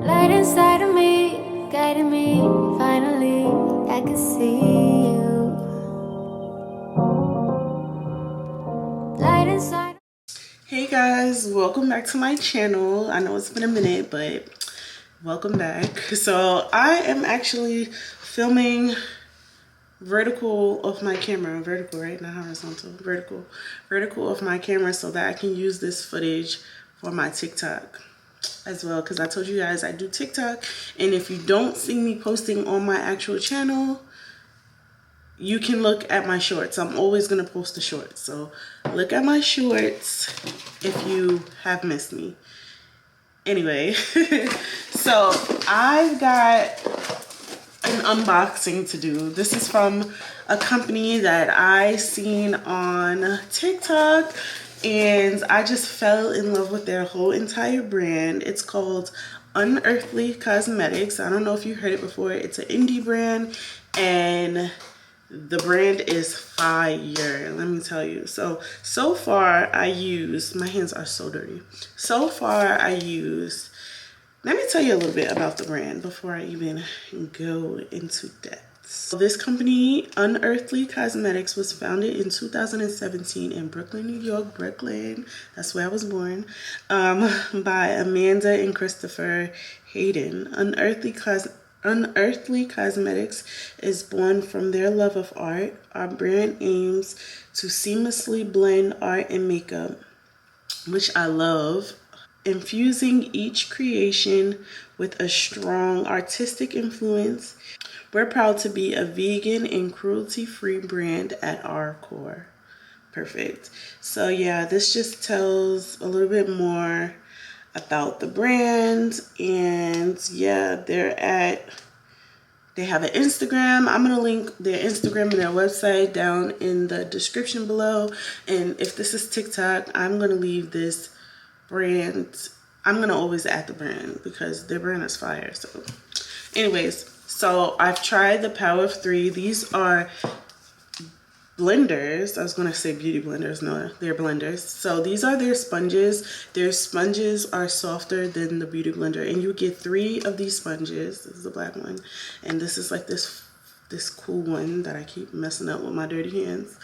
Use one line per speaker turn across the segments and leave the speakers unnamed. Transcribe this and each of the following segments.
Light inside of me, guiding me. Finally, I can see you. Light inside.
Hey guys, welcome back to my channel. I know it's been a minute, but welcome back. So I am actually filming vertical of my camera. Vertical, right? Not horizontal. Vertical of my camera so that I can use this footage for my TikTok as well, because I told you guys I do TikTok, and if you don't see me posting on my actual channel, you can look at my shorts. I'm always gonna post the shorts, so look at my shorts if you have missed me. Anyway, so I've got an unboxing to do. This is from a company that I seen on TikTok, and I just fell in love with their whole entire brand. It's called Unearthly Cosmetics. I don't know if you heard it before. It's an indie brand, and the brand is fire, let me tell you. So far I used, my hands are so dirty. So far I used, let me tell you a little bit about the brand before I even go into depth. So this company, Unearthly Cosmetics, was founded in 2017 in Brooklyn, New York. Brooklyn, that's where I was born, by Amanda and Christopher Hayden. Unearthly Cosmetics is born from their love of art. Our brand aims to seamlessly blend art and makeup, which I love, infusing each creation with a strong artistic influence. We're proud to be a vegan and cruelty-free brand at our core. Perfect. So yeah, this just tells a little bit more about the brand, and yeah, they have an Instagram. I'm gonna link their Instagram and their website down in the description below, and if this is TikTok, I'm gonna leave this brand, I'm gonna always add the brand because their brand is fire. So anyways, so I've tried the Power of 3. These are blenders. I was gonna say beauty blenders. No, they're blenders. So these are their sponges. Their sponges are softer than the beauty blender, and you get 3 of these sponges. This is the black one, and this is like this cool one that I keep messing up with my dirty hands.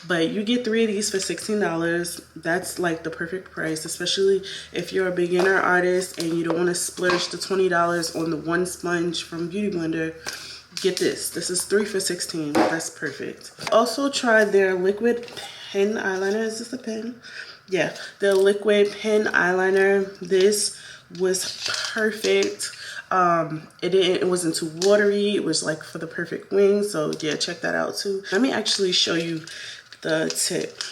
But you get 3 of these for $16. That's like the perfect price, especially if you're a beginner artist and you don't want to splurge the $20 on the one sponge from Beauty Blender. Get this. This is 3 for $16. That's perfect. Also tried their liquid pen eyeliner. Is this a pen? Yeah, the liquid pen eyeliner. This was perfect. It wasn't too watery. It was like for the perfect wing. So yeah, check that out too. Let me actually show you the tip,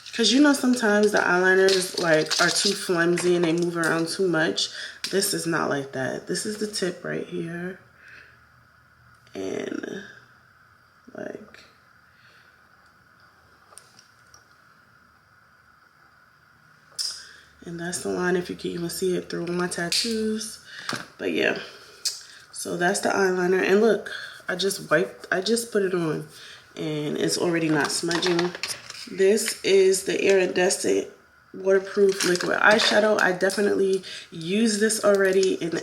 because you know sometimes the eyeliners like are too flimsy and they move around too much. This is not like that. This is the tip right here, and like, and that's the line, if you can even see it through my tattoos. But yeah, so that's the eyeliner, and look, I just put it on and it's already not smudging. This is the iridescent waterproof liquid eyeshadow. I definitely used this already in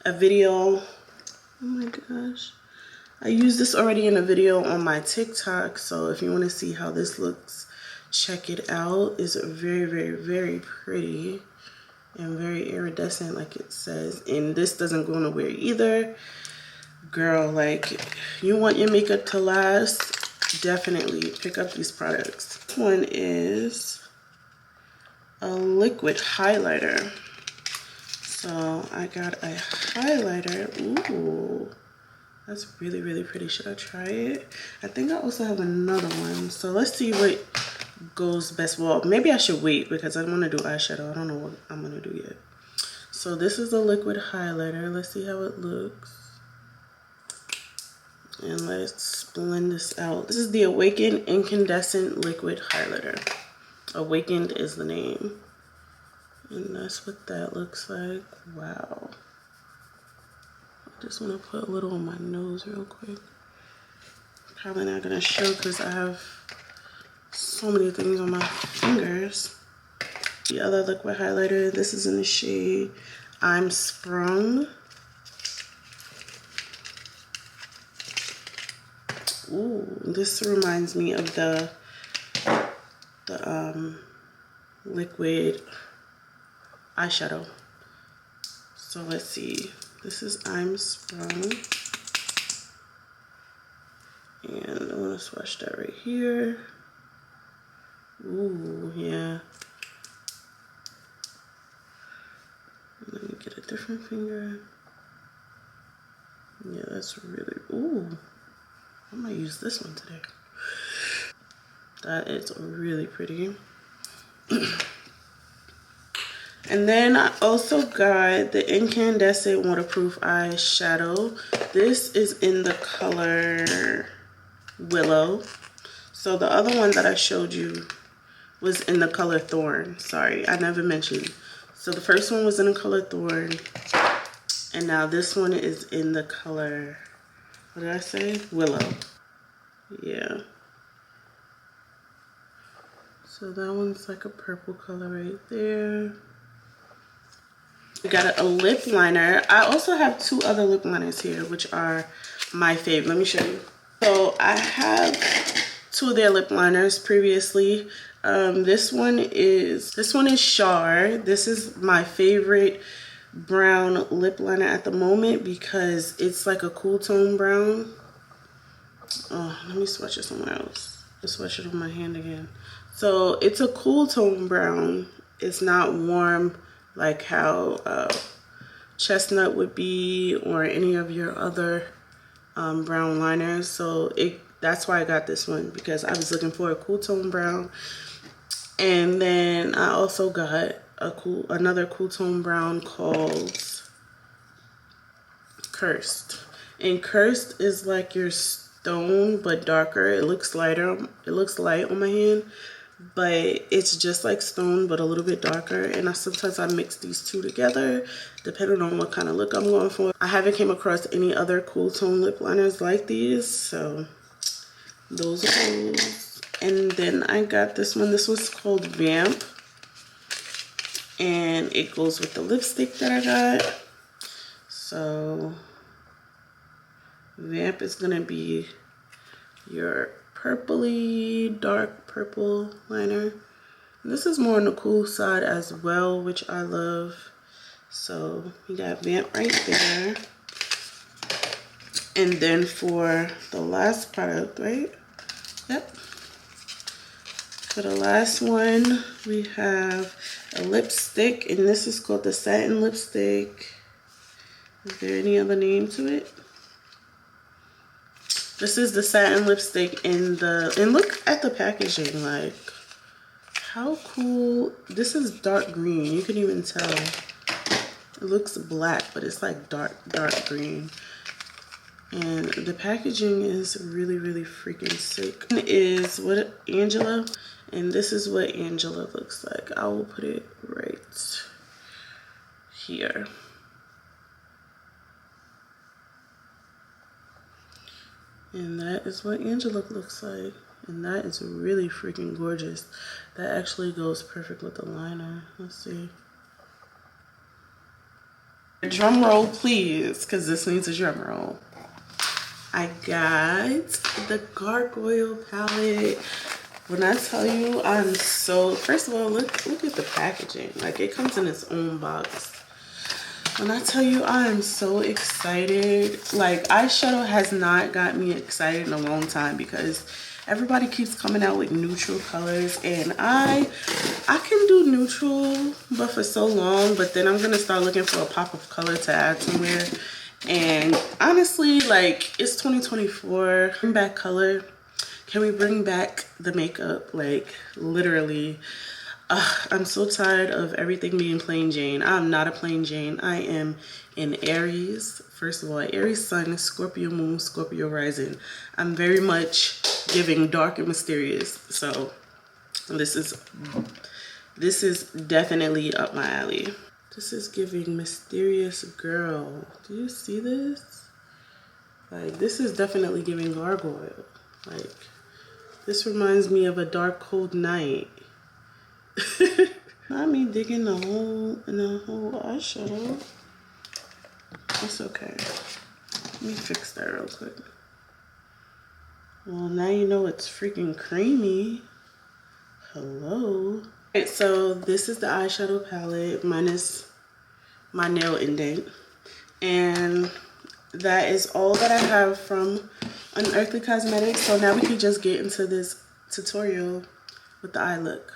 a video. Oh my gosh. I used this already in a video on my TikTok, so if you want to see how this looks, check it out. It's very, very, very pretty and very iridescent, like it says. And this doesn't go nowhere either. Girl, like, you want your makeup to last, definitely pick up these products. This one is a liquid highlighter. So I got a highlighter. Ooh, that's really, really pretty. Should I try it? I think I also have another one. So let's see what goes best. Well, maybe I should wait because I want to do eyeshadow. I don't know what I'm going to do yet. So this is the liquid highlighter. Let's see how it looks. And let's blend this out. This is the Awakened Incandescent Liquid Highlighter. Awakened is the name. And that's what that looks like. Wow. I just want to put a little on my nose real quick. Probably not going to show because I have so many things on my fingers. The other liquid highlighter, this is in the shade I'm Sprung. Ooh, this reminds me of the liquid eyeshadow. So let's see. This is I'm Sprung. And I want to swatch that right here. Ooh, yeah. Let me get a different finger. Yeah, that's really, ooh. I might use this one today. That is really pretty. And then I also got the Incandescent Waterproof Eyeshadow. This is in the color Willow. So the other one that I showed you was in the color Thorn. Sorry, I never mentioned. So the first one was in the color Thorn. And now this one is in the color, what did I say? Willow. Yeah. So that one's like a purple color right there. We got a lip liner. I also have two other lip liners here, which are my favorite. Let me show you. So I have two of their lip liners previously. This one is Char. This is my favorite brown lip liner at the moment because it's like a cool tone brown. Oh, let me swatch it somewhere else. I'll swatch it on my hand again. So it's a cool tone brown. It's not warm like how Chestnut would be or any of your other brown liners. So that's why I got this one, because I was looking for a cool tone brown. And then I also got another cool tone brown called Cursed. And Cursed is like your stone but darker. It looks lighter. It looks light on my hand, but it's just like stone but a little bit darker. And sometimes I mix these two together depending on what kind of look I'm going for. I haven't came across any other cool tone lip liners like these, so those are those. And then I got this one. This was called Vamp, and it goes with the lipstick that I got. So Vamp is gonna be your purpley, dark purple liner. This is more on the cool side as well, which I love. So we got Vamp right there. And then for the last product, right? Yep. For the last one, we have a lipstick, and this is called the Satin Lipstick. Is there any other name to it? This is the satin lipstick and look at the packaging, like how cool. This is dark green. You can even tell. It looks black, but it's like dark green. And the packaging is really, really freaking sick. It is what Angela, and this is what Angela looks like. I will put it right here. And that is what Angela looks like. And that is really freaking gorgeous. That actually goes perfect with the liner. Let's see. Drum roll, please, because this needs a drum roll. I got the Gargoyle palette. When I tell you, I'm so, first of all, look at the packaging. Like, it comes in its own box. When I tell you, I am so excited. Like, eyeshadow has not got me excited in a long time because everybody keeps coming out with neutral colors, and I can do neutral, but for so long. But then I'm gonna start looking for a pop of color to add somewhere. And honestly, like, it's 2024. Bring back color. Can we bring back the makeup? Like, literally. I'm so tired of everything being plain Jane. I'm not a plain Jane. I am in Aries. First of all, Aries sun, Scorpio moon, Scorpio rising. I'm very much giving dark and mysterious. So this is definitely up my alley. This is giving mysterious girl. Do you see this? Like, this is definitely giving gargoyle. Like, this reminds me of a dark, cold night. Not me digging the hole in the whole eyeshadow. It's okay. Let me fix that real quick. Well, now you know it's freaking creamy. Hello. Alright, so this is the eyeshadow palette minus my nail indent. And that is all that I have from Unearthly Cosmetics. So now we can just get into this tutorial with the eye look.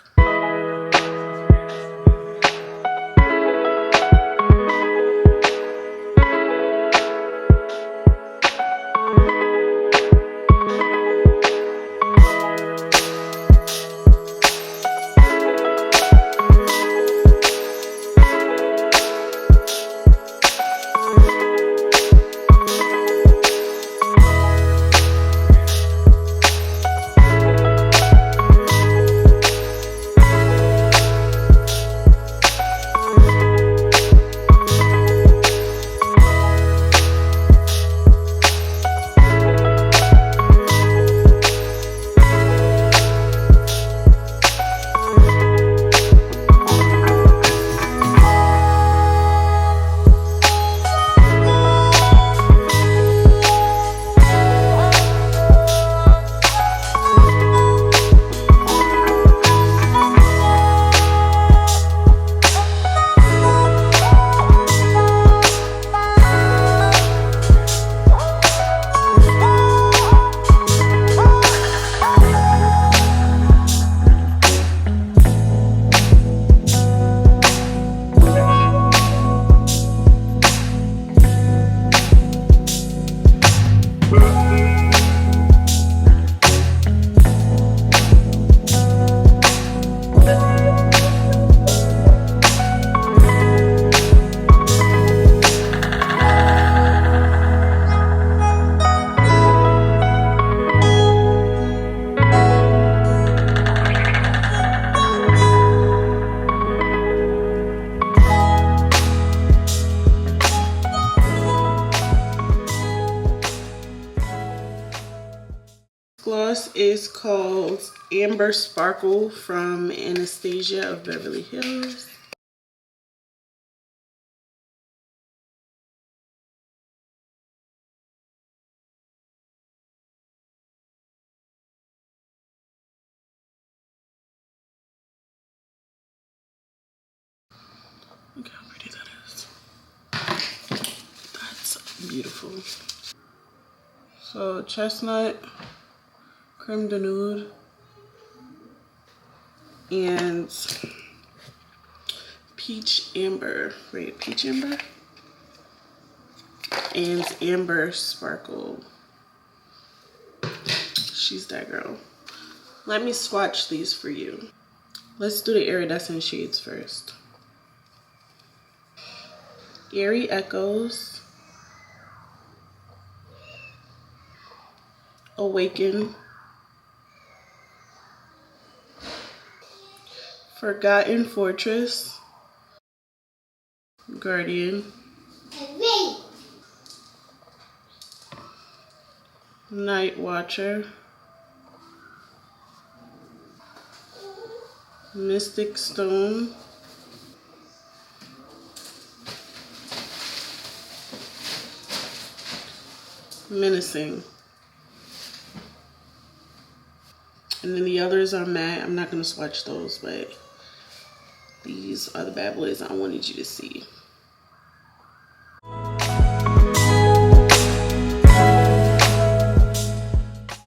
Gloss is called Amber Sparkle from Anastasia of Beverly Hills. Look how pretty that is. That's beautiful. So chestnut, creme de nude, and peach amber. Wait, peach amber? And amber sparkle. She's that girl. Let me swatch these for you. Let's do the iridescent shades first. Eerie Echoes, Awaken, Forgotten Fortress, Guardian, Night Watcher, Mystic Stone, Menacing. And then the others are matte. I'm not going to swatch those, but these are the bad boys I wanted you to see.